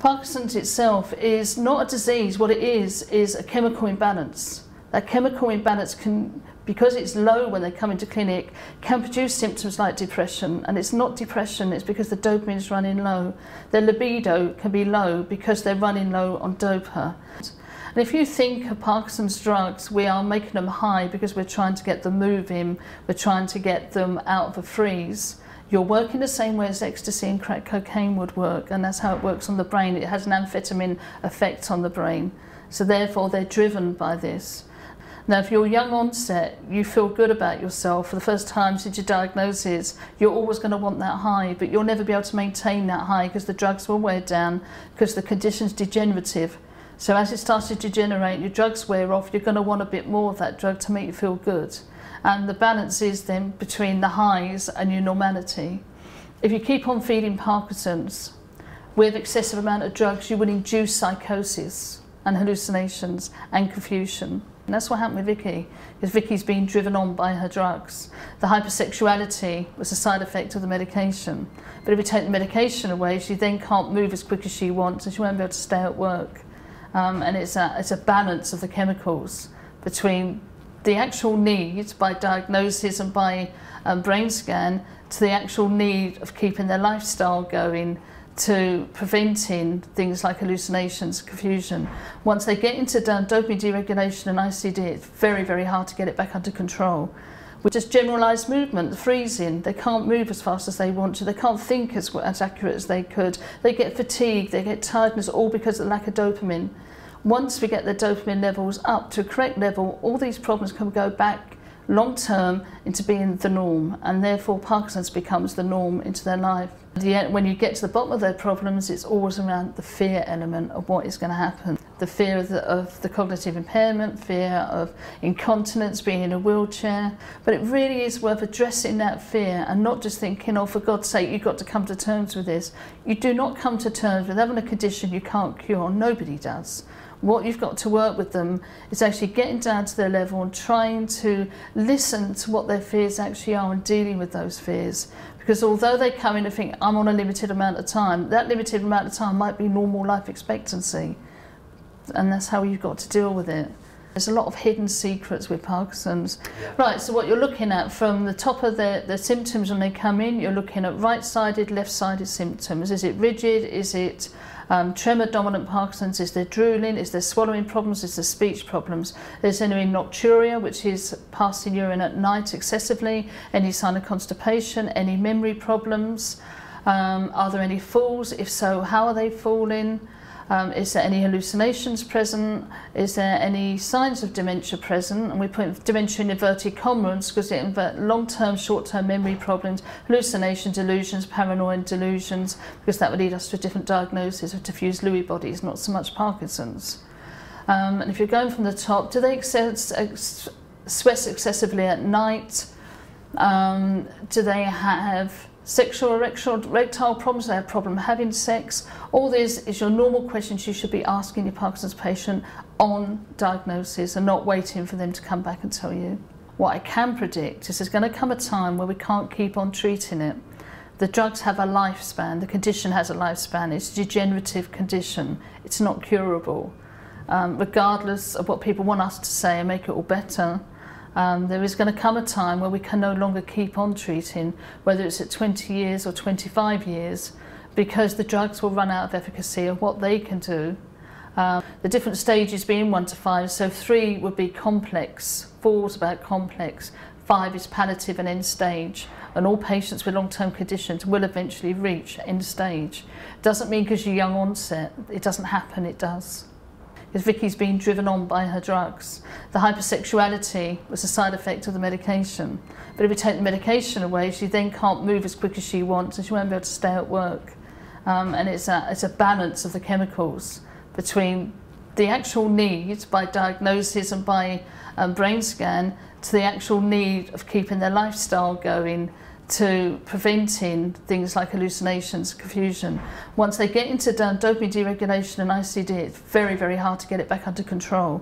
Parkinson's itself is not a disease. What it is a chemical imbalance. That chemical imbalance can, because it's low when they come into clinic, can produce symptoms like depression. And it's not depression, it's because the dopamine is running low. Their libido can be low because they're running low on dopa. And if you think of Parkinson's drugs, we are making them high because we're trying to get them moving, we're trying to get them out of a freeze. You're working the same way as ecstasy and crack cocaine would work, and that's how it works on the brain. It has an amphetamine effect on the brain. So therefore they're driven by this. Now if you're young onset, you feel good about yourself for the first time since your diagnosis, you're always going to want that high, but you'll never be able to maintain that high because the drugs will wear down, because the condition's degenerative. So as it starts to degenerate, your drugs wear off, you're going to want a bit more of that drug to make you feel good. And the balance is then between the highs and your normality. If you keep on feeding Parkinson's with excessive amount of drugs, you will induce psychosis and hallucinations and confusion. And that's what happened with Vicky, because Vicky's being driven on by her drugs. The hypersexuality was a side effect of the medication. But if you take the medication away, she then can't move as quick as she wants and she won't be able to stay at work. And it's a balance of the chemicals between the actual need by diagnosis and by brain scan to the actual need of keeping their lifestyle going, to preventing things like hallucinations, confusion. Once they get into dopamine deregulation and ICD, it's very, very hard to get it back under control. With just generalised movement, freezing, they can't move as fast as they want to, they can't think as accurate as they could, they get fatigue, they get tiredness, all because of the lack of dopamine. Once we get the dopamine levels up to a correct level, all these problems can go back long term into being the norm, and therefore Parkinson's becomes the norm into their life. When you get to the bottom of their problems, it's always around the fear element of what is going to happen. The fear of the cognitive impairment, fear of incontinence, being in a wheelchair. But it really is worth addressing that fear and not just thinking, oh, for God's sake, you've got to come to terms with this. You do not come to terms with having a condition you can't cure. Nobody does. What you've got to work with them is actually getting down to their level and trying to listen to what their fears actually are and dealing with those fears. Because although they come in and think, I'm on a limited amount of time, that limited amount of time might be normal life expectancy. And that's how you've got to deal with it. There's a lot of hidden secrets with Parkinson's. Right, so what you're looking at from the top of the symptoms when they come in, you're looking at right-sided, left-sided symptoms. Is it rigid? Is it tremor-dominant Parkinson's? Is there drooling? Is there swallowing problems? Is there speech problems? There's any nocturia, which is passing urine at night excessively, any sign of constipation, any memory problems. Are there any falls? If so, how are they falling? Is there any hallucinations present? Is there any signs of dementia present? And we put dementia in inverted commas because it inverts long-term, short-term memory problems, hallucination, delusions, paranoid delusions, because that would lead us to a different diagnosis of diffuse Lewy bodies, not so much Parkinson's. And if you're going from the top, do they sweat excessively at night? Do they have sexual erectile problems? Do they have problem having sex? All this is your normal questions you should be asking your Parkinson's patient on diagnosis and not waiting for them to come back and tell you. What I can predict is there's going to come a time where we can't keep on treating it. The drugs have a lifespan, the condition has a lifespan, it's a degenerative condition, it's not curable. Regardless of what people want us to say and make it all better, there is going to come a time where we can no longer keep on treating, whether it's at 20 years or 25 years, because the drugs will run out of efficacy of what they can do. The different stages being 1 to 5, so 3 would be complex, 4 is about complex, 5 is palliative and end stage, and all patients with long-term conditions will eventually reach end stage. Doesn't mean because you're young onset, it doesn't happen, it does. Because Vicky's being driven on by her drugs. The hypersexuality was a side effect of the medication. But if you take the medication away, she then can't move as quick as she wants and she won't be able to stay at work. And it's a balance of the chemicals between the actual need by diagnosis and by brain scan to the actual need of keeping their lifestyle going, to preventing things like hallucinations, confusion. Once they get into dopamine deregulation and ICD, it's very, very hard to get it back under control.